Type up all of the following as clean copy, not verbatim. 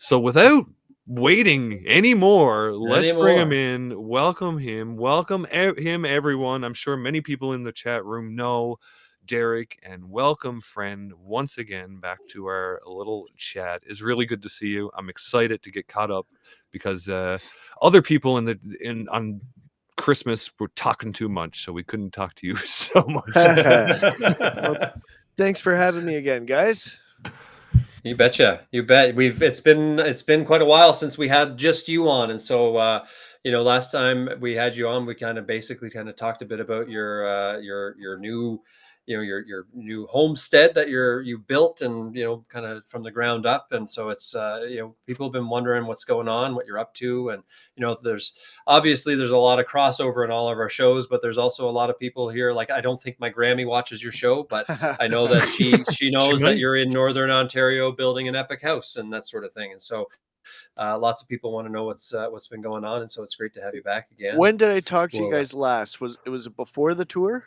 So without waiting anymore, let's bring him Anymore. in. Welcome him. Welcome him, everyone. I'm sure many people in the chat room know Derek, and welcome, friend, once again back to our little chat. It's really good to see you. I'm excited to get caught up because other people on Christmas were talking too much, so we couldn't talk to you so much. Well, thanks for having me again, guys. You betcha. You bet. It's been quite a while since we had just you on, and so last time we had you on, we kind of talked a bit about your new your new homestead that you built, and kind of from the ground up. And so it's people have been wondering what's going on, what you're up to, and there's obviously there's a lot of crossover in all of our shows, but there's also a lot of people here. Like, I don't think my Grammy watches your show, but I know that she knows that you're in Northern Ontario building an epic house and that sort of thing. And so lots of people want to know what's been going on, and so it's great to have you back again. When did I talk to you guys last? Was it before the tour?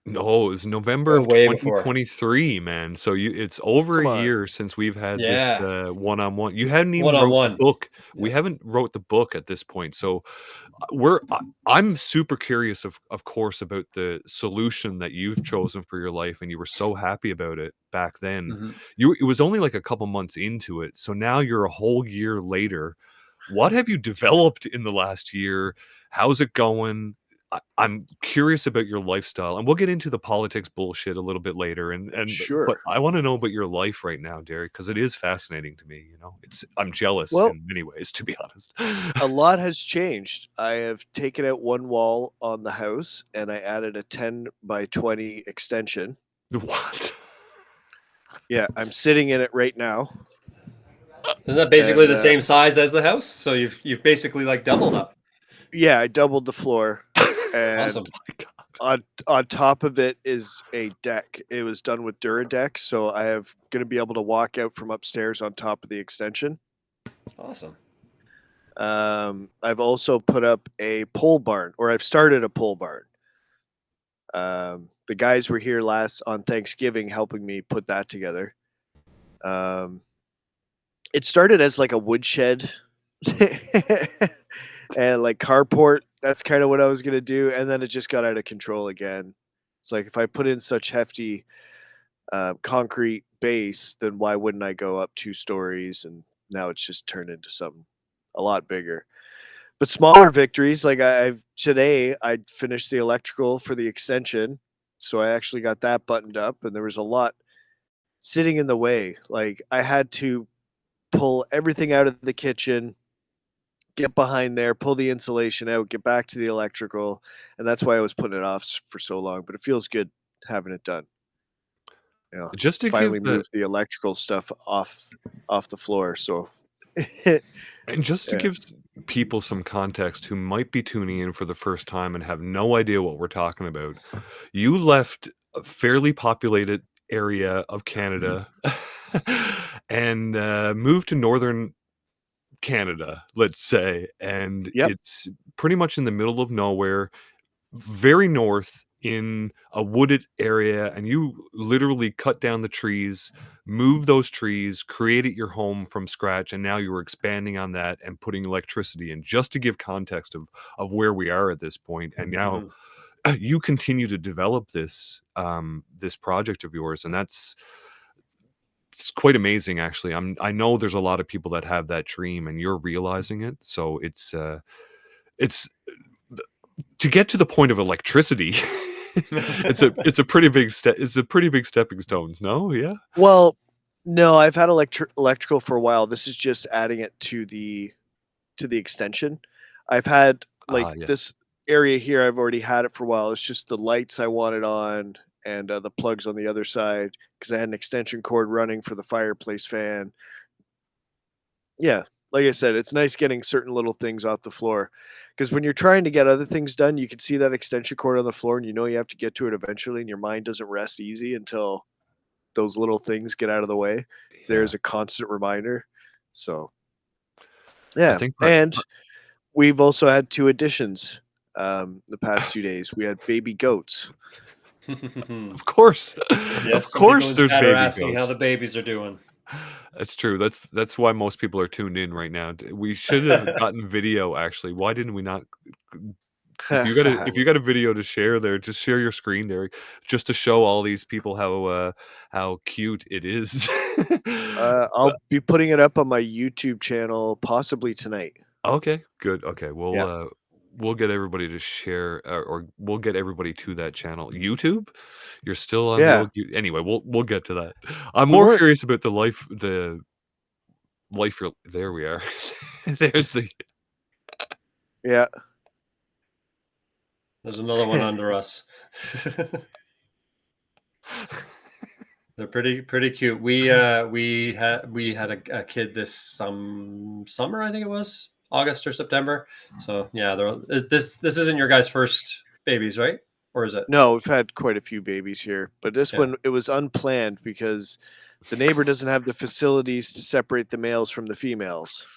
No, it was November of way 2023, man. So it's over a year since we've had this one-on-one. You hadn't even wrote the book. Yeah. We haven't wrote the book at this point. So I'm super curious, of course, about the solution that you've chosen for your life, and you were so happy about it back then. Mm-hmm. It was only like a couple months into it. So now you're a whole year later. What have you developed in the last year? How's it going? I'm curious about your lifestyle, and we'll get into the politics bullshit a little bit later. And sure, but I want to know about your life right now, Derek, because it is fascinating to me. I'm jealous in many ways, to be honest. A lot has changed. I have taken out one wall on the house, and I added a 10 by 20 extension. What? Yeah, I'm sitting in it right now. Isn't that basically the same size as the house? So you've basically like doubled up. Yeah, I doubled the floor. And awesome. on top of it is a deck. It was done with Duradex, so I am going to be able to walk out from upstairs on top of the extension. Awesome. I've also put up a pole barn, or I've started a pole barn. The guys were here last on Thanksgiving helping me put that together. It started as like a woodshed and like carport. That's kind of what I was going to do. And then it just got out of control again. It's like, if I put in such hefty concrete base, then why wouldn't I go up 2 stories? And now it's just turned into something a lot bigger. But smaller victories, like today I finished the electrical for the extension. So I actually got that buttoned up, and there was a lot sitting in the way. Like, I had to pull everything out of the kitchen, get behind there, pull the insulation out, get back to the electrical, and that's why I was putting it off for so long. But it feels good having it done. Just to finally move the electrical stuff off the floor. So, and just to give people some context who might be tuning in for the first time and have no idea what we're talking about, you left a fairly populated area of Canada and moved to northern Canada, let's say, and it's pretty much in the middle of nowhere, very north in a wooded area, and you literally cut down the trees, move those trees, created your home from scratch, and now you're expanding on that and putting electricity in, just to give context of where we are at this point. And now you continue to develop this this project of yours, and it's quite amazing, actually. I know there's a lot of people that have that dream, and you're realizing it. So it's to get to the point of electricity. it's a pretty big step. It's a pretty big stepping stones. No, yeah. Well, no, I've had electrical for a while. This is just adding it to the extension. I've had this area here. I've already had it for a while. It's just the lights I wanted on, and the plugs on the other side, because I had an extension cord running for the fireplace fan. Yeah, like I said, it's nice getting certain little things off the floor, because when you're trying to get other things done, you can see that extension cord on the floor, and you have to get to it eventually, and your mind doesn't rest easy until those little things get out of the way. So there's a constant reminder. So, yeah. And we've also had 2 additions the past 2 days. We had baby goats. Of course. Yes, of course there's baby asking goats. how the babies are doing. That's true. That's why most people are tuned in right now. We should have gotten video, actually. Why didn't we not? If you got a video to share there, just share your screen, Derek, just to show all these people how cute it is. I'll be putting it up on my YouTube channel possibly tonight. Okay, good. Okay, Yeah. we'll get everybody to share, or we'll get everybody to that channel. YouTube? You're still on the Yeah. old anyway, we'll get to that. I'm We more weren't. curious about the life there we are. There's the Yeah. There's another one under us. They're pretty cute. We had a kid this summer, I think it was August or September. So yeah, this isn't your guys' first babies, right? Or is it? No, we've had quite a few babies here, but this one, it was unplanned because the neighbor doesn't have the facilities to separate the males from the females.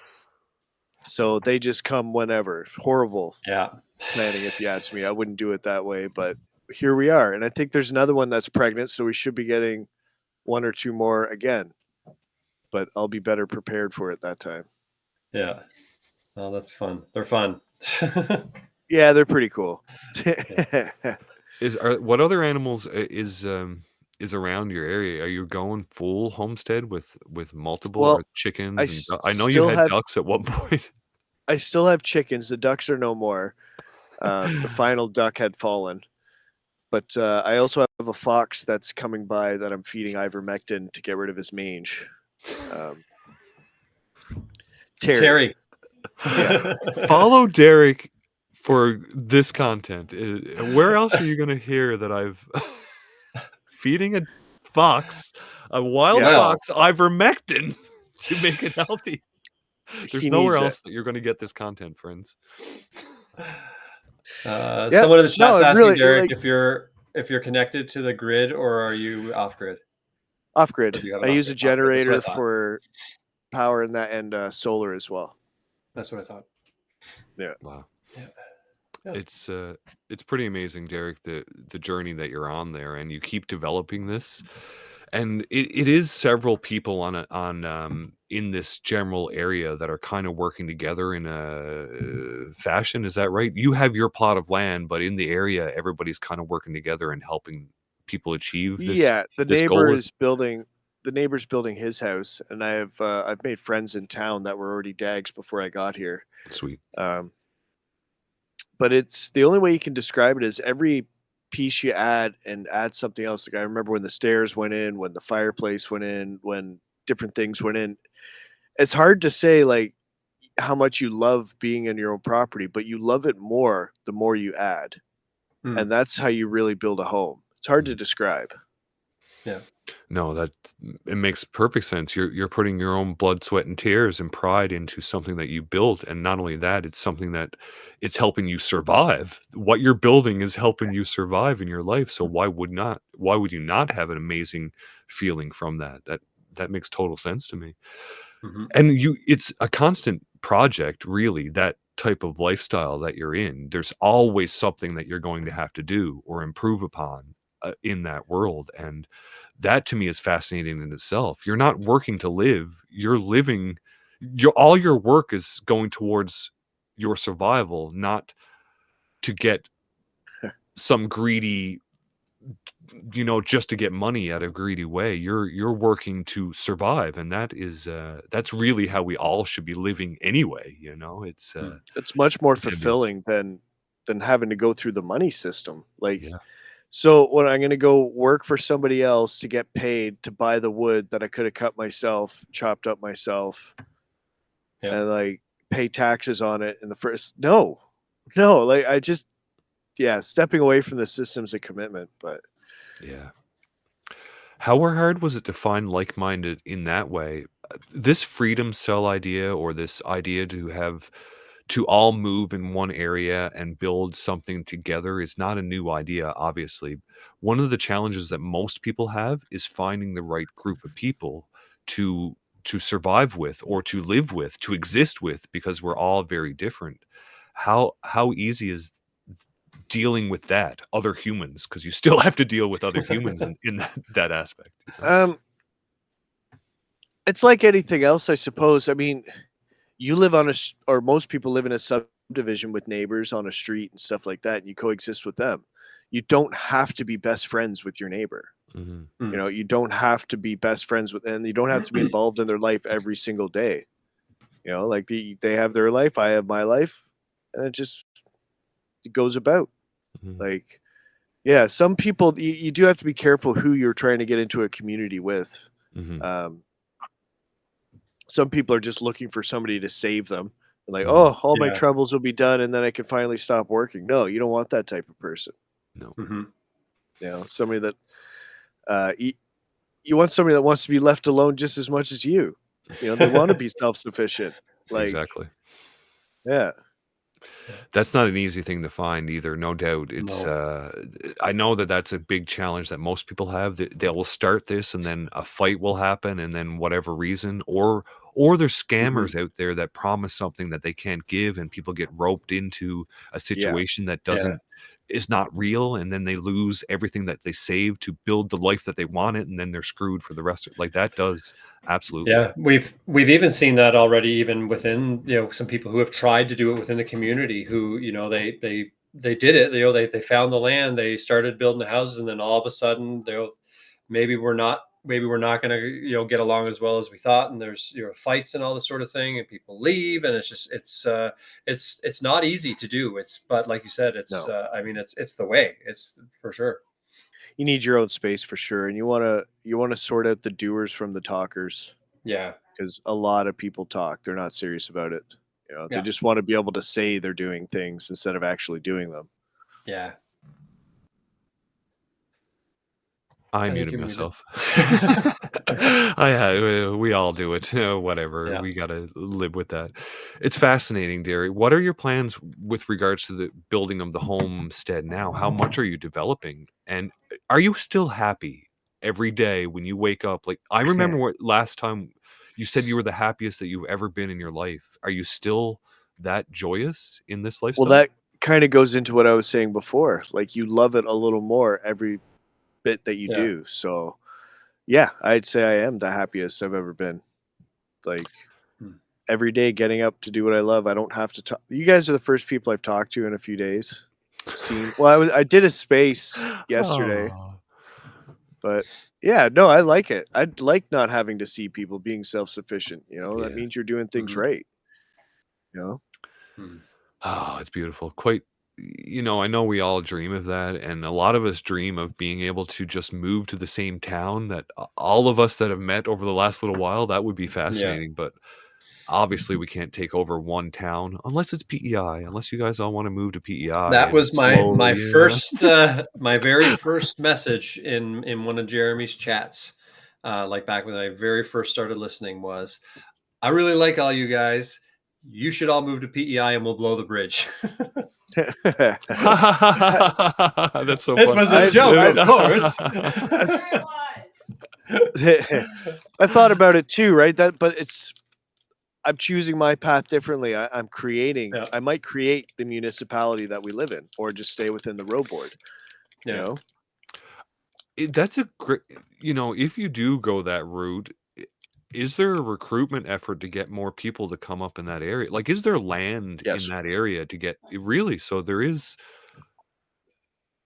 So they just come whenever. Horrible planning, if you ask me. I wouldn't do it that way, but here we are. And I think there's another one that's pregnant, so we should be getting one or two more again. But I'll be better prepared for it that time. Yeah. Oh, that's fun. They're fun. Yeah, they're pretty cool. What other animals is around your area? Are you going full homestead with multiple chickens? I know you had ducks at one point. I still have chickens. The ducks are no more. The final duck had fallen. But I also have a fox that's coming by that I'm feeding ivermectin to get rid of his mange. Terry. Yeah. Follow Derek for this content. Where else are you going to hear that I've feeding a wild fox, ivermectin to make it healthy? There's nowhere else that you're going to get this content, friends. Someone in the chat's asking Derek if you're connected to the grid or are you off grid? Off grid. I use a generator for power in that and solar as well. That's what I thought. Yeah. Wow. Yeah. It's pretty amazing, Derek, the journey that you're on there, and you keep developing this. And it is several people in this general area that are kind of working together in a fashion. Is that right? You have your plot of land, but in the area, everybody's kind of working together and helping people achieve this. Yeah, the neighbor is building. The neighbor's building his house, and I've made friends in town that were already dags before I got here. Sweet. But it's the only way you can describe it is every piece you add something else. Like I remember when the stairs went in, when the fireplace went in, when different things went in. It's hard to say like how much you love being in your own property, but you love it more the more you add. And that's how you really build a home. It's hard to describe. Yeah. No, it makes perfect sense. You're putting your own blood, sweat, and tears and pride into something that you built, and not only that, it's something that it's helping you survive. What you're building is helping you survive in your life. So why would you not have an amazing feeling from that? That makes total sense to me. Mm-hmm. And it's a constant project, really, that type of lifestyle that you're in. There's always something that you're going to have to do or improve upon in that world, and that to me is fascinating in itself. You're not working to live, you're living. All your work is going towards your survival, not to get some greedy, just to get money at a greedy way. You're working to survive, and that's really how we all should be living anyway. It's much more fulfilling than having to go through the money system. So when I'm going to go work for somebody else to get paid to buy the wood that I could have cut myself, chopped up myself, and like pay taxes on it in the first, no, like stepping away from the system's a commitment, but yeah. How hard was it to find like-minded in that way? This freedom cell idea, or this idea to all move in one area and build something together, is not a new idea, obviously. One of the challenges that most people have is finding the right group of people to survive with, or to live with, to exist with, because we're all very different. How easy is dealing with that, other humans? Because you still have to deal with other humans in that aspect. It's like anything else, I suppose. I mean, you live on or most people live in a subdivision with neighbors on a street and stuff like that, and you coexist with them. You don't have to be best friends with your neighbor. Mm-hmm. You know, you don't have to be best friends with, and you don't have to be involved in their life every single day. You know, like they have their life, I have my life, and it goes about. Mm-hmm. Like, yeah, some people you do have to be careful who you're trying to get into a community with. Mm-hmm. Some people are just looking for somebody to save them. Like, Mm-hmm. oh, all my troubles will be done, and then I can finally stop working. No, you don't want that type of person. No. Mm-hmm. You know, somebody that you want somebody that wants to be left alone just as much as you. You know, they want to be self-sufficient. Like, exactly. Yeah. That's not an easy thing to find either, no doubt. It's I know that that's a big challenge that most people have. They will start this and then a fight will happen, and then whatever reason, or there's scammers out there that promise something that they can't give, and people get roped into a situation that is not real, and then they lose everything that they saved to build the life that they wanted, and then they're screwed for the rest of it. Like that does absolutely. Yeah, we've even seen that already, even within, you know, some people who have tried to do it within the community, who, you know, they did it, you know, they found the land, they started building the houses, and then all of a sudden maybe we're not going to, you know, get along as well as we thought, and there's, you know, fights and all this sort of thing, and people leave, and it's just it's not easy to do. But like you said, it's I mean, it's the way, it's for sure. You need your own space for sure, and you want to sort out the doers from the talkers. Yeah, because a lot of people talk, they're not serious about it. You know, they just want to be able to say they're doing things instead of actually doing them. Yeah. I muted myself. We all do it. Whatever. Yeah. We got to live with that. It's fascinating, Derek. What are your plans with regards to the building of the homestead now? How much are you developing? And are you still happy every day when you wake up? Like, I remember what last time you said you were the happiest that you've ever been in your life. Are you still that joyous in this lifestyle? Well, that kind of goes into what I was saying before. Like, you love it a little more every bit that you do. So yeah, I'd say I am the happiest I've ever been. Like, every day getting up to do what I love. I don't have to talk. You guys are the first people I've talked to in a few days. I did a space yesterday. But yeah, no, I like it. I'd like not having to see people, being self-sufficient, you know. That means you're doing things right. You know? Oh, it's beautiful. Quite, you know, I know we all dream of that, and a lot of us dream of being able to just move to the same town that all of us that have met over the last little while, that would be fascinating. But obviously we can't take over one town unless it's PEI, unless you guys all want to move to PEI. That was my first my very first message in one of Jeremy's chats, like back when I very first started listening, was, I really like all you guys. You should all move to PEI and we'll blow the bridge. That's so funny. It was a joke, of course. I thought about it too, right? But I'm choosing my path differently. I'm creating. I might create the municipality that we live in, or just stay within the road board. You know, that's a great. You know, if you do go that route, is there a recruitment effort to get more people to come up in that area? Like, is there land in that area to get really? So there is.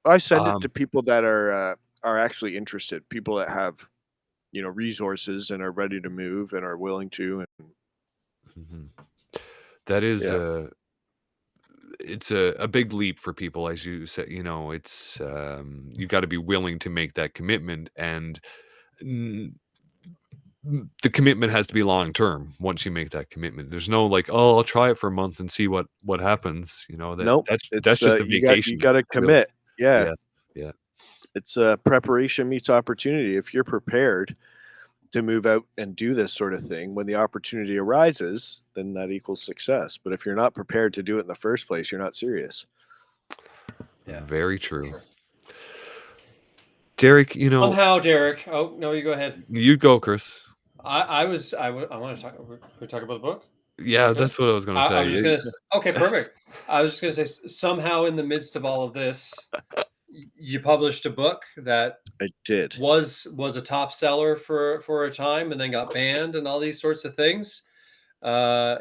I send it to people that are actually interested, people that have, you know, resources and are ready to move and are willing to. And that is it's a big leap for people, as you said. You know, it's you got to be willing to make that commitment, and the commitment has to be long term. Once you make that commitment, there's no like, oh, I'll try it for a month and see what happens. You know, that's just a vacation. You got to commit. Yeah. It's preparation meets opportunity. If you're prepared to move out and do this sort of thing, when the opportunity arises, then that equals success. But if you're not prepared to do it in the first place, you're not serious. Yeah, very true. Sure. Derek, you know, somehow, Derek. Oh no, you go ahead. You go, Chris. I want to talk. We talk about the book. Yeah, that's what I was going to say. Okay, perfect. I was just going to say, somehow in the midst of all of this, you published a book that I did. was a top seller for a time and then got banned and all these sorts of things. Tell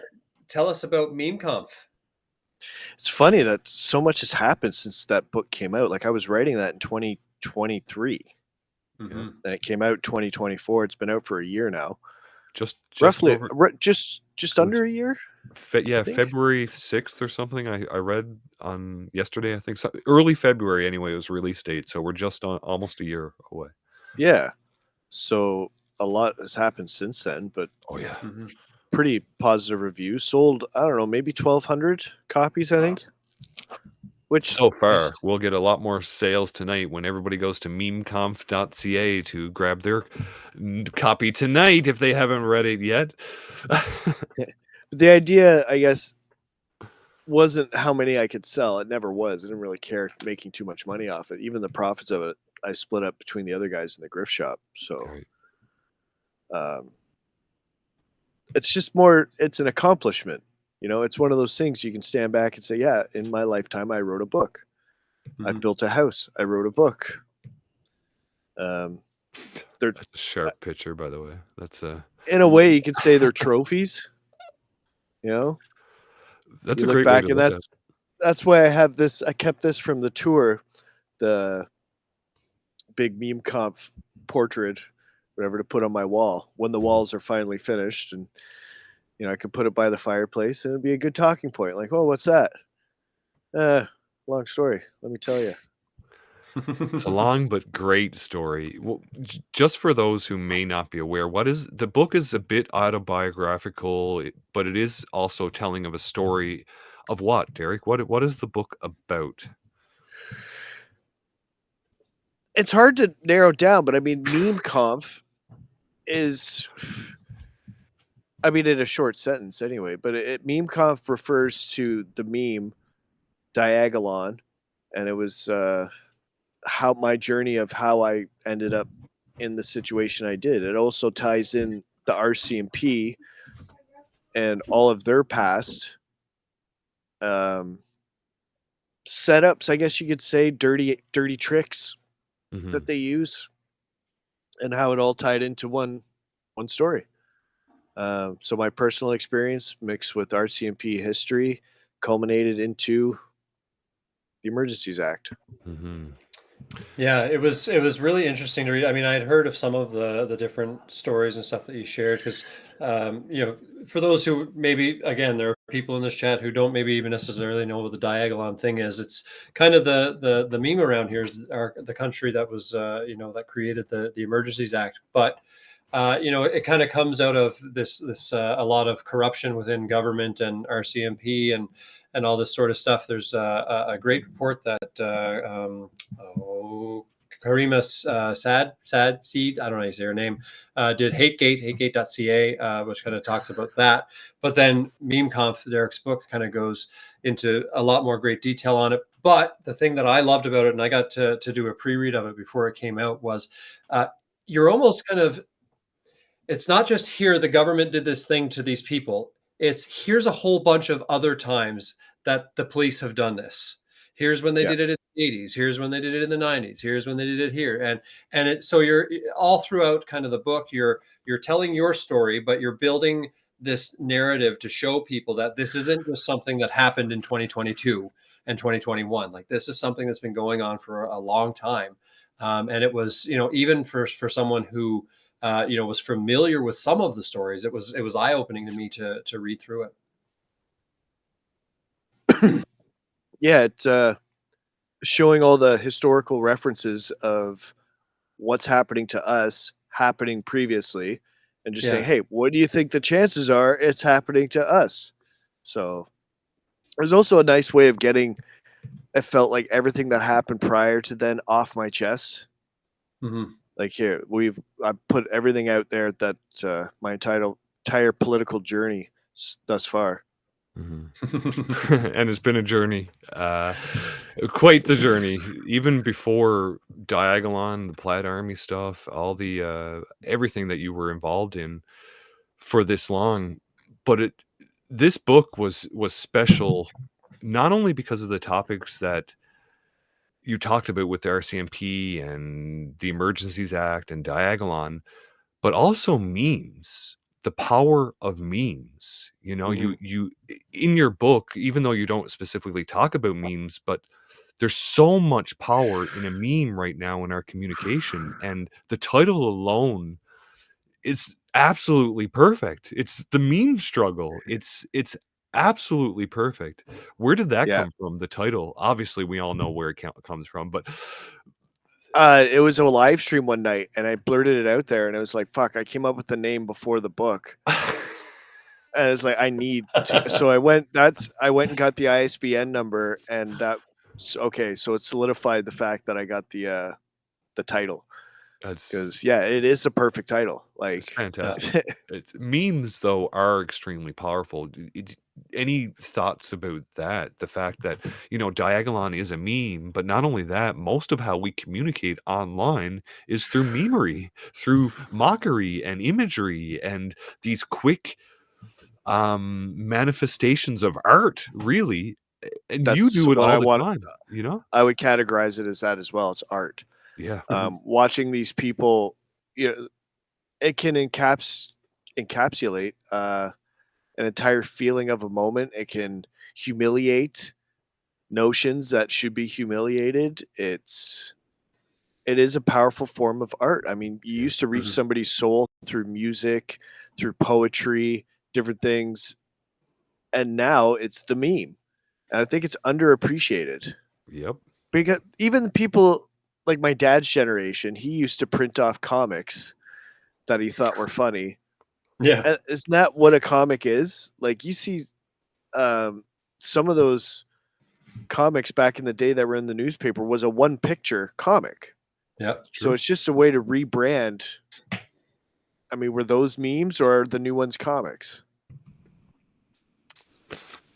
us about Meme Kampf. It's funny that so much has happened since that book came out. Like I was writing that in 2023. Mm-hmm. And it came out 2024. It's been out for a year now. Just roughly over, just under a year. February 6th or something. I read on yesterday. I think early February anyway was release date. So we're just on almost a year away. Yeah. So a lot has happened since then, but oh yeah, pretty positive reviews. Sold, I don't know, maybe 1,200 copies, I think. Which so far we'll get a lot more sales tonight when everybody goes to memeconf.ca to grab their copy tonight if they haven't read it yet. The idea, I guess, wasn't how many I could sell. It never was. I didn't really care making too much money off it. Even the profits of it, I split up between the other guys in the grift shop. So it's just more, it's an accomplishment. You know, it's one of those things you can stand back and say, yeah, in my lifetime, I wrote a book. I built a house. I wrote a book. That's a sharp picture, by the way. That's in a way, you could say they're trophies. You know, that's a great way to look at it. That's why I have this. I kept this from the tour, the big Meme Kampf portrait, whatever, to put on my wall when the walls are finally finished, and you know I could put it by the fireplace, and it'd be a good talking point. Like, oh, what's that? Long story. Let me tell you. It's a long but great story. Well, just for those who may not be aware, the book is a bit autobiographical, but it is also telling of a story of what, Derek? What is the book about? It's hard to narrow down, but I mean, Meme Kampf is, I mean, in a short sentence anyway, but Meme Kampf refers to the meme Diagolon, and it was how my journey of how I ended up in the situation I did. It also ties in the RCMP and all of their past setups, I guess you could say, dirty tricks that they use, and how it all tied into one story. So my personal experience mixed with RCMP history culminated into the Emergencies Act. Yeah, it was really interesting to read. I mean, I had heard of some of the different stories and stuff that you shared because, you know, for those who maybe, again, there are people in this chat who don't maybe even necessarily know what the Diagolon thing is. It's kind of the meme around here is the country that was, you know, that created the Emergencies Act. But, you know, it kind of comes out of this a lot of corruption within government and RCMP and all this sort of stuff. There's a great report that Karima Sad Seed, I don't know how you say her name, did hategate.ca, which kind of talks about that. But then Meme Kampf, Derek's book, kind of goes into a lot more great detail on it. But the thing that I loved about it, and I got to do a pre-read of it before it came out, was you're almost kind of, it's not just here the government did this thing to these people. It's here's a whole bunch of other times that the police have done this. Here's when they did it in the 80s. Here's when they did it in the 90s. Here's when they did it here. And it, so you're all throughout kind of the book, you're telling your story, but you're building this narrative to show people that this isn't just something that happened in 2022 and 2021. Like this is something that's been going on for a long time. And it was, you know, even for someone who, you know, was familiar with some of the stories, it was eye-opening to me to read through it. Yeah, it's showing all the historical references of what's happening to us happening previously, and just saying, hey, what do you think the chances are it's happening to us? So there's also a nice way of getting, it felt like everything that happened prior to then off my chest. Like here, I put everything out there that my entire political journey thus far. And it's been a journey, quite the journey. Even before Diagolon, the Plaid Army stuff, all the everything that you were involved in for this long. But this book was special, not only because of the topics that you talked about with the RCMP and the Emergencies Act and Diagolon, but also memes, the power of memes. You know, you in your book, even though you don't specifically talk about memes, but there's so much power in a meme right now in our communication, and the title alone is absolutely perfect. It's the meme struggle. It's absolutely perfect. Where did that Yeah. come from? The title. Obviously, we all know where it comes from, but it was a live stream one night, and I blurted it out there, and it was like, "Fuck!" I came up with the name before the book, and it's like I need to. So I went. I went and got the ISBN number, and okay. So it solidified the fact that I got the title. Because it is a perfect title. Like, it's fantastic. It's memes though are extremely powerful. Any thoughts about that? The fact that, you know, Diagolon is a meme, but not only that, most of how we communicate online is through memery, through mockery and imagery and these quick manifestations of art, really. And you that's do it what all I the want. time, you know? I would categorize it as that as well. It's art. Yeah. Watching these people, you know, it can encapsulate an entire feeling of a moment. It can humiliate notions that should be humiliated. It is a powerful form of art. I mean, you used to reach somebody's soul through music, through poetry, different things, and now it's the meme. And I think it's underappreciated. Yep. Because even people like my dad's generation, he used to print off comics that he thought were funny. Yeah. Isn't that what a comic is? Like, you see some of those comics back in the day that were in the newspaper was a one picture comic. Yeah. So it's just a way to rebrand. I mean, were those memes or are the new ones comics?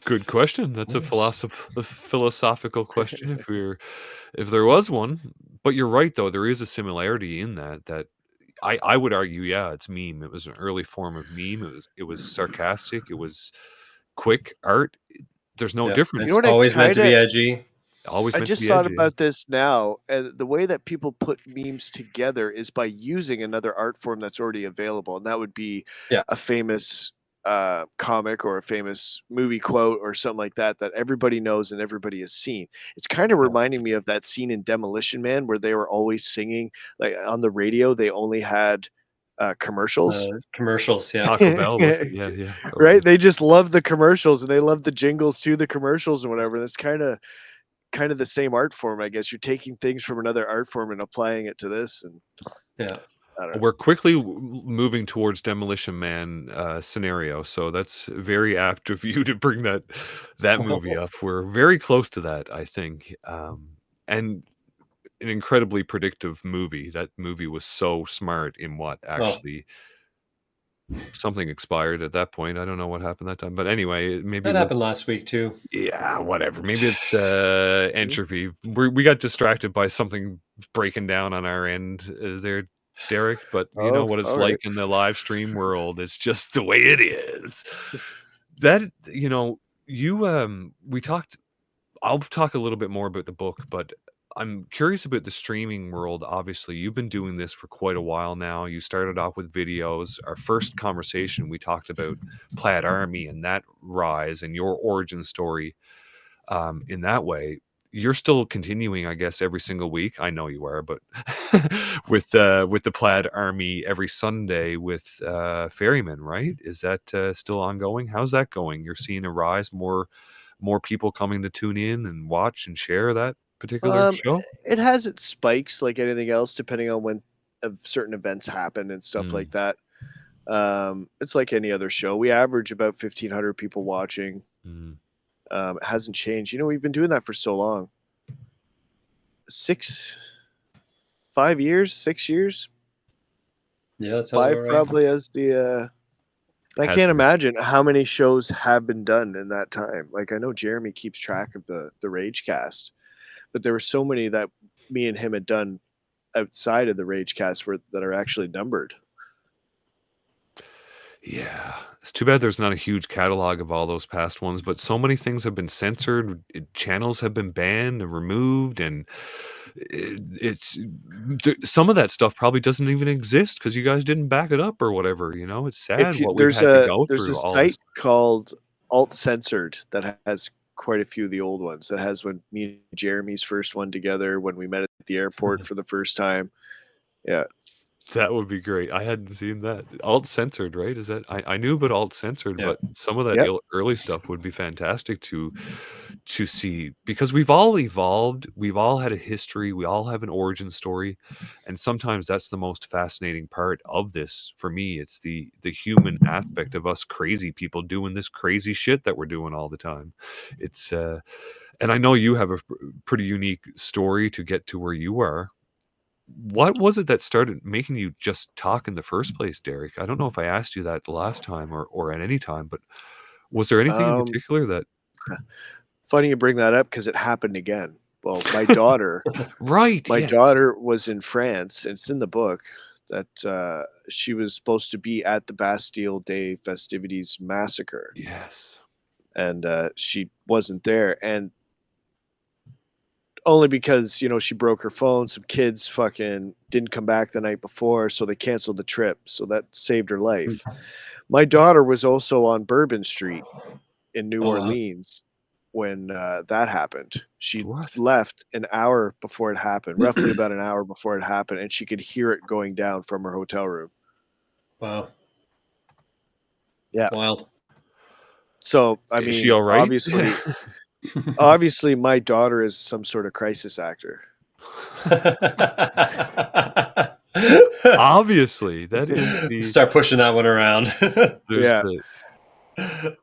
Good question. That's a philosophical question if there was one. But you're right though, there is a similarity in that I would argue, yeah, it's meme. It was an early form of meme. It was sarcastic, it was quick art. There's no difference. You know It's what always meant to be edgy. Always I meant to just be thought edgy. about this now. The way that people put memes together is by using another art form that's already available, and that would be a famous comic or a famous movie quote or something like that that everybody knows and everybody has seen. It's kind of reminding me of that scene in Demolition Man where they were always singing, like on the radio. They only had commercials. Commercials, yeah. Taco Bell was yeah. Right? They just love the commercials and they love the jingles to the commercials and whatever. That's kind of the same art form, I guess. You're taking things from another art form and applying it to this, and Yeah. We're quickly moving towards Demolition Man scenario, so that's very apt of you to bring that movie up. We're very close to that, I think, and an incredibly predictive movie. That movie was so smart in what actually something expired at that point. I don't know what happened that time, but anyway, maybe That it was happened last week too. yeah, whatever. Maybe it's entropy. We got distracted by something breaking down on our end there, Derek. But you know what it's like in the live stream world. It's just the way it is. That you know, we talked. I'll talk a little bit more about the book, but I'm curious about the streaming world. Obviously, you've been doing this for quite a while now. You started off with videos. Our first conversation, we talked about Plaid Army and that rise and your origin story. In that way, you're still continuing, I guess, every single week. I know you are, but with the Plaid Army every Sunday with Ferryman, right? Is that still ongoing? How's that going? You're seeing a rise, more people coming to tune in and watch and share that particular show? It has its spikes like anything else, depending on when certain events happen and stuff like that. It's like any other show. We average about 1,500 people watching. It hasn't changed. You know, we've been doing that for so long. 5 years, 6 years. Yeah, that sounds 5 about right. probably as the. I can't imagine how many shows have been done in that time. Like, I know Jeremy keeps track of the Ragecast, but there were so many that me and him had done outside of the Ragecast that are actually numbered. Yeah, it's too bad there's not a huge catalog of all those past ones, but so many things have been censored, channels have been banned and removed, and it's some of that stuff probably doesn't even exist because you guys didn't back it up or whatever. It's sad If you what we've had to go there's a through. All this. site called Alt Censored that has quite a few of the old ones. That has when me and Jeremy's first one together, when we met at the airport for the first time. Yeah. That would be great. I hadn't seen that. Alt censored, right? Is that I knew about alt censored, Yeah. but some of that Yep. early stuff would be fantastic to see because we've all evolved. We've all had a history. We all have an origin story, and sometimes that's the most fascinating part of this for me. It's the human aspect of us crazy people doing this crazy shit that we're doing all the time. It's and I know you have a pretty unique story to get to where you are. What was it that started making you just talk in the first place, Derek? I don't know if I asked you that the last time or at any time, but was there anything in Um, particular that Funny you bring that up because it happened again. Well, my daughter, Right, my yes. daughter was in France. It's in the book that she was supposed to be at the Bastille Day festivities massacre, Yes. and she wasn't there. And only because she broke her phone. Some kids fucking didn't come back the night before, so they canceled the trip. So that saved her life. My daughter was also on Bourbon Street in New Oh, wow. Orleans when that happened. She What? left an hour before it happened, roughly about an hour before it happened, and she could hear it going down from her hotel room. Wow. Yeah. Wild. So I Is she mean, all right? obviously, my daughter is some sort of crisis actor. Obviously, that is the Start pushing that one around. there's Yeah. the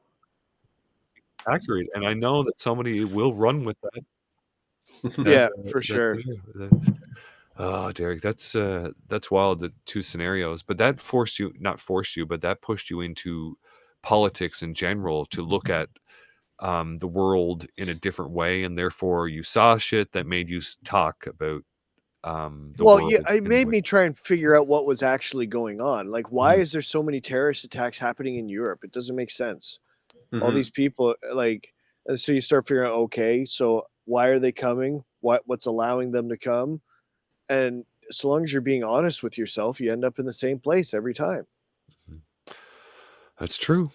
accurate, and I know that somebody will run with that. Yeah, for sure. Oh, Derek, that's wild, the two scenarios. But that not forced you, but that pushed you into politics in general to look at the world in a different way, and therefore you saw shit that made you talk about the Well, world yeah, it in the made way. me try and figure out what was actually going on. Like, why Mhm. is there so many terrorist attacks happening in Europe? It doesn't make sense. All Mhm. these people, like, and so you start figuring out, okay, so why are they coming? What's allowing them to come? And so long as you're being honest with yourself, you end up in the same place every time. That's true.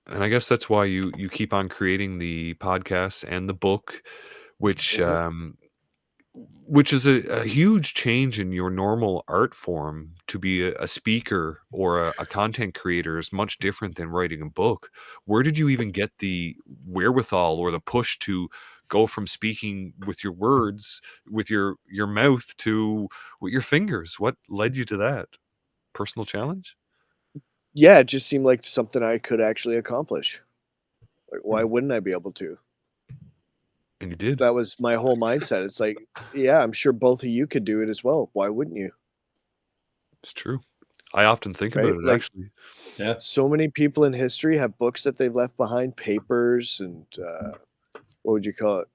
And I guess that's why you keep on creating the podcasts and the book, which Mhm. which is a huge change in your normal art form. To be a speaker or a content creator is much different than writing a book. Where did you even get the wherewithal or the push to go from speaking with your words, with your mouth, to with your fingers? What led you to that? Personal challenge? Yeah, it just seemed like something I could actually accomplish. Like, why Hmm. wouldn't I be able to? And you did. That was my whole mindset. It's like, yeah, I'm sure both of you could do it as well. Why wouldn't you? It's true. I often think Right? about it, Like, actually. Yeah. so many people in history have books that they've left behind, papers, and what would you call it?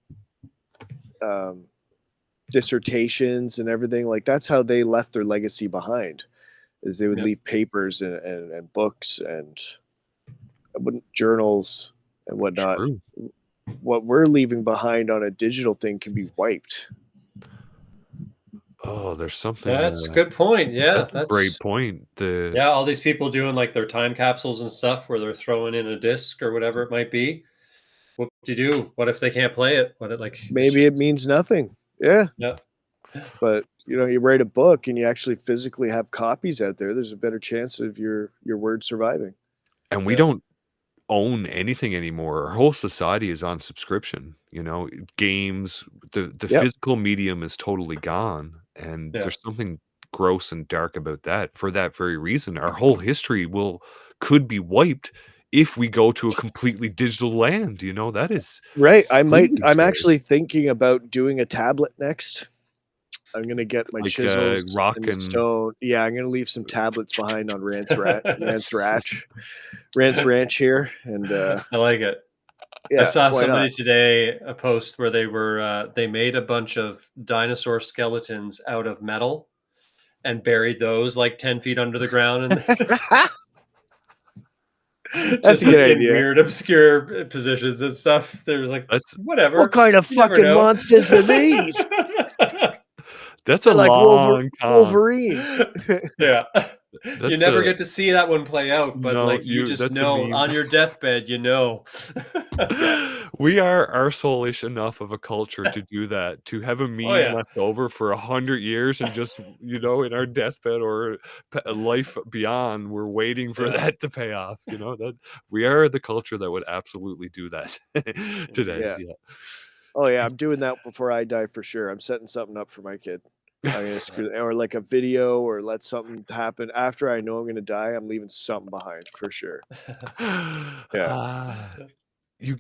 Dissertations and everything. Like, that's how they left their legacy behind. Is they would Yep. leave papers and books and journals and whatnot. True. What we're leaving behind on a digital thing can be wiped. Oh, there's something, That's a good point. Yeah, that's a great point. yeah, all these people doing like their time capsules and stuff where they're throwing in a disc or whatever it might be. What do you do? What if they can't play it? What it like it's Maybe just it means nothing. Yeah. yeah. But you write a book and you actually physically have copies out there, there's a better chance of your word surviving. And we Yeah. don't own anything anymore. Our whole society is on subscription, games, the Yep. physical medium is totally gone, and Yeah. there's something gross and dark about that. For that very reason, our whole history could be wiped if we go to a completely digital land, that is Right. extremely I'm scary. actually thinking about doing a tablet next. I'm gonna get my Like, chisels rock and the and stone. Yeah, I'm gonna leave some tablets behind on Rants Ranch here, and I like it. I yeah, saw why not? somebody today a post where they made a bunch of dinosaur skeletons out of metal and buried those like 10 feet under the ground and That's a good in idea. weird, obscure positions and stuff. There's like, whatever. What kind of You never fucking know. monsters were these? That's a They're like long con. Wolverine. Yeah. That's You never get to see that one play out, but No, like you just that's a know meme. on your deathbed, you know. We are arsehole-ish enough of a culture to do that, to have a meme yeah. left over for 100 years and just, in our deathbed or life beyond, we're waiting for that to pay off. That we are the culture that would absolutely do that today. Yeah. Oh yeah, I'm doing that before I die for sure. I'm setting something up for my kid. I'm gonna screw or like a video or let something happen after I know I'm gonna die. I'm leaving something behind for sure. Yeah. You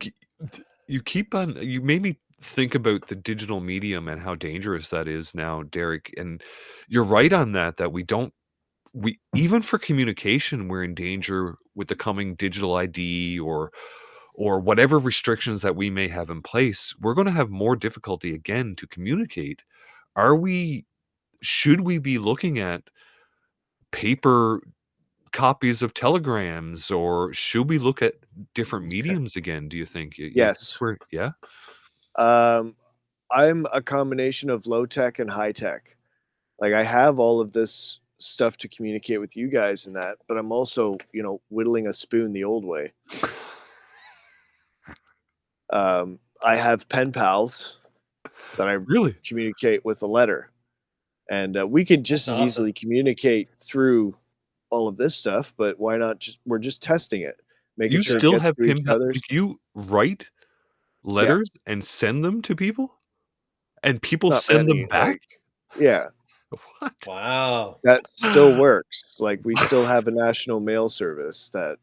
made me think about the digital medium and how dangerous that is now, Derek. And you're right on that we even for communication, we're in danger with the coming digital ID or whatever restrictions that we may have in place. We're going to have more difficulty again to communicate. Should we be looking at paper copies of telegrams, or should we look at different mediums again, do you think? Yes. Yeah? I'm a combination of low tech and high tech. Like I have all of this stuff to communicate with you guys and that, but I'm also, whittling a spoon the old way. I have pen pals that I Really communicate with a letter. And we could just as easily communicate through all of this stuff, but why not we're just testing it, making sure it still gets have through each other's. you write letters and send them to people, and people Not send many, them back? Yeah. What? Wow. That still works. Like we still have a national mail service that,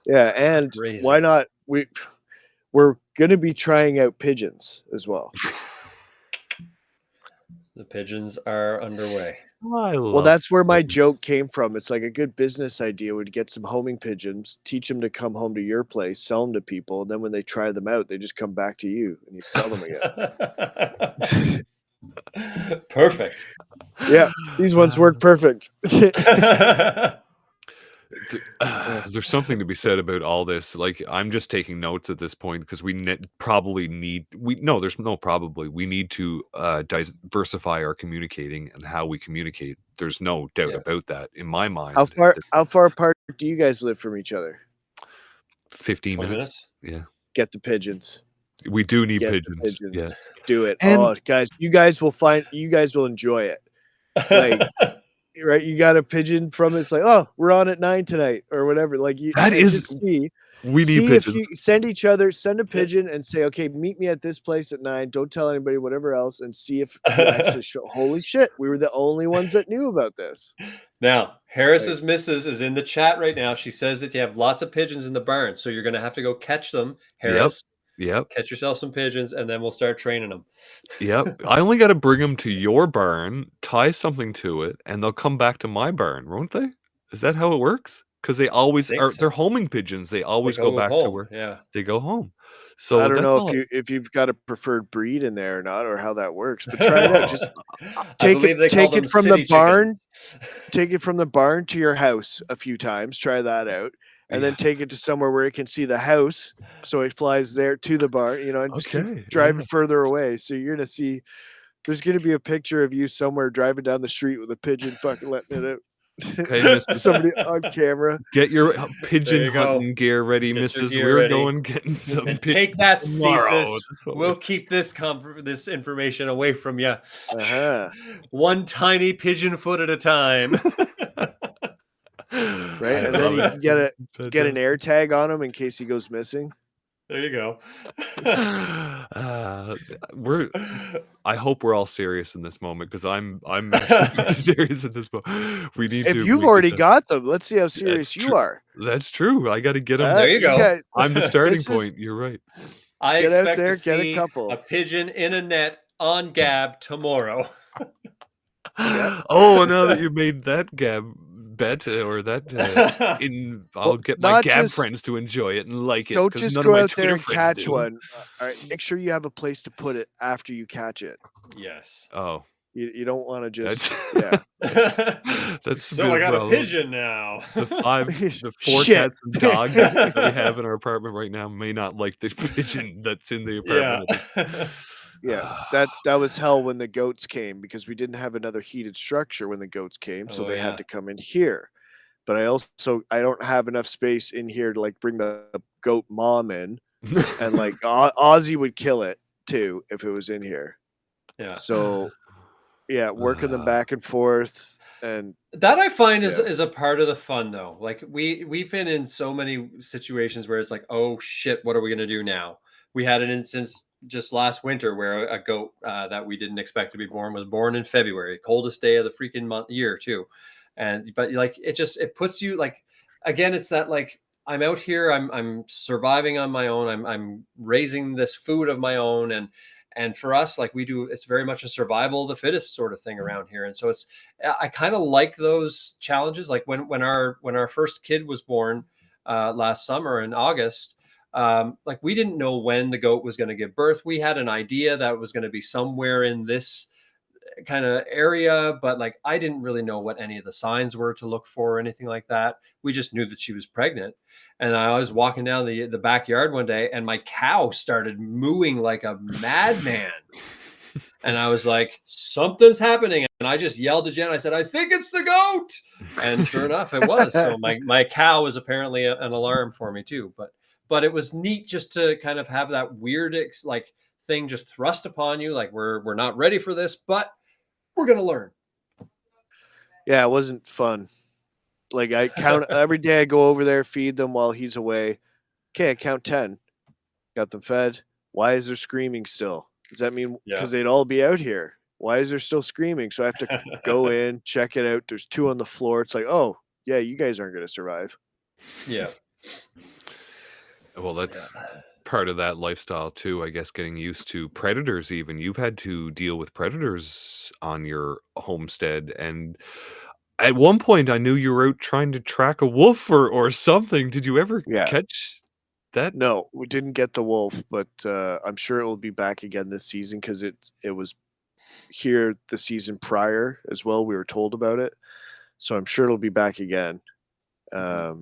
and Crazy. Why not? We're going to be trying out pigeons as well. The pigeons are underway. Well, that's where my joke came from. It's like a good business idea would get some homing pigeons, teach them to come home to your place, sell them to people, and then when they try them out, they just come back to you and you sell them again. Perfect. Yeah, these ones work perfect. There's something to be said about all this. Like, I'm just taking notes at this point because we need to diversify our communicating and how we communicate. There's no doubt about that in my mind. How far apart do you guys live from each other? 15 minutes. Yeah. Get the pigeons. We do need pigeons. Yeah. Do it. Guys, you guys will enjoy it. Like, right, you got a pigeon from it's like, oh, we're on at 9 tonight or whatever. Like we need pigeons. If you send a pigeon and say, okay, meet me at this place at 9. Don't tell anybody, whatever else, and see if you actually show. Holy shit, we were the only ones that knew about this. Now, Harris's missus is in the chat right now. She says that you have lots of pigeons in the barn, so you're going to have to go catch them, Harris. Yep. Catch yourself some pigeons, and then we'll start training them. Yep. I only got to bring them to your barn, tie something to it, and they'll come back to my barn, won't they? Is that how it works? Because they always are. They're homing pigeons. They always go back to where they go home. So I don't know if you've got a preferred breed in there or not, or how that works. But try it out. Just take it from the barn. Take it from the barn to your house a few times. Try that out. And then take it to somewhere where it can see the house, so it flies there to the barn, and just keep driving further away. So you're gonna see, there's gonna be a picture of you somewhere driving down the street with a pigeon fucking letting it out. Okay, somebody on camera. Get your pigeon hunting gear ready, missus. We're going getting some pigeons. Take that, Ceases. We'll keep this information away from you. One tiny pigeon foot at a time. Right, and then you can get an air tag on him in case he goes missing. There you go. I hope we're all serious in this moment, because I'm actually serious in this moment. If you've already got them, let's see how serious you are. That's true. I got to get them. There you go. I'm the starting point. You're right. I expect to see a pigeon in a net on Gab tomorrow. Oh, now that you made that Gab bet or that I'll get my Gab friends to enjoy it and like it. Don't just go out there and catch one. All right, make sure you have a place to put it after you catch it. Yes. Oh, You don't want to just That's so I got a pigeon now. The 4 cats and dogs that we have in our apartment right now may not like the pigeon that's in the apartment. Yeah, that was hell when the goats came, because we didn't have another heated structure when the goats came, so they had to come in here. But I don't have enough space in here to like bring the goat mom in, and like Ozzy would kill it too if it was in here. Yeah. So yeah, working them back and forth, and that I find is a part of the fun though. Like we've been in so many situations where it's like, oh shit, what are we gonna do now? We had an instance just last winter where a goat that we didn't expect to be born was born in February, coldest day of the freaking year too. But like it puts you like, again, it's that like, I'm out here, I'm surviving on my own, I'm raising this food of my own, and for us, like it's very much a survival of the fittest sort of thing around here. And so I kind of like those challenges. Like when our first kid was born last summer in August, like we didn't know when the goat was going to give birth. We had an idea that it was going to be somewhere in this kind of area, but like I didn't really know what any of the signs were to look for or anything like that. We just knew that she was pregnant. And I was walking down the backyard one day, and my cow started mooing like a madman. And I was like, something's happening. And I just yelled to Jen. I said, I think it's the goat. And sure enough, it was. So my cow was apparently an alarm for me too. But it was neat just to kind of have that weird like thing just thrust upon you. Like we're not ready for this, but we're going to learn. Yeah, it wasn't fun. Like I count every day, I go over there, feed them while he's away. Okay, I count 10. Got them fed. Why is there screaming still? Does that mean because they'd all be out here? Why is there still screaming? So I have to go in, check it out. There's 2 on the floor. It's like, oh, yeah, you guys aren't going to survive. Yeah. Well, that's part of that lifestyle too, I guess, getting used to predators. Even you've had to deal with predators on your homestead, and at one point I knew you were out trying to track a wolf or something. Did you ever catch that? No, we didn't get the wolf, but I'm sure it will be back again this season, because it was here the season prior as well. We were told about it, so I'm sure it'll be back again. I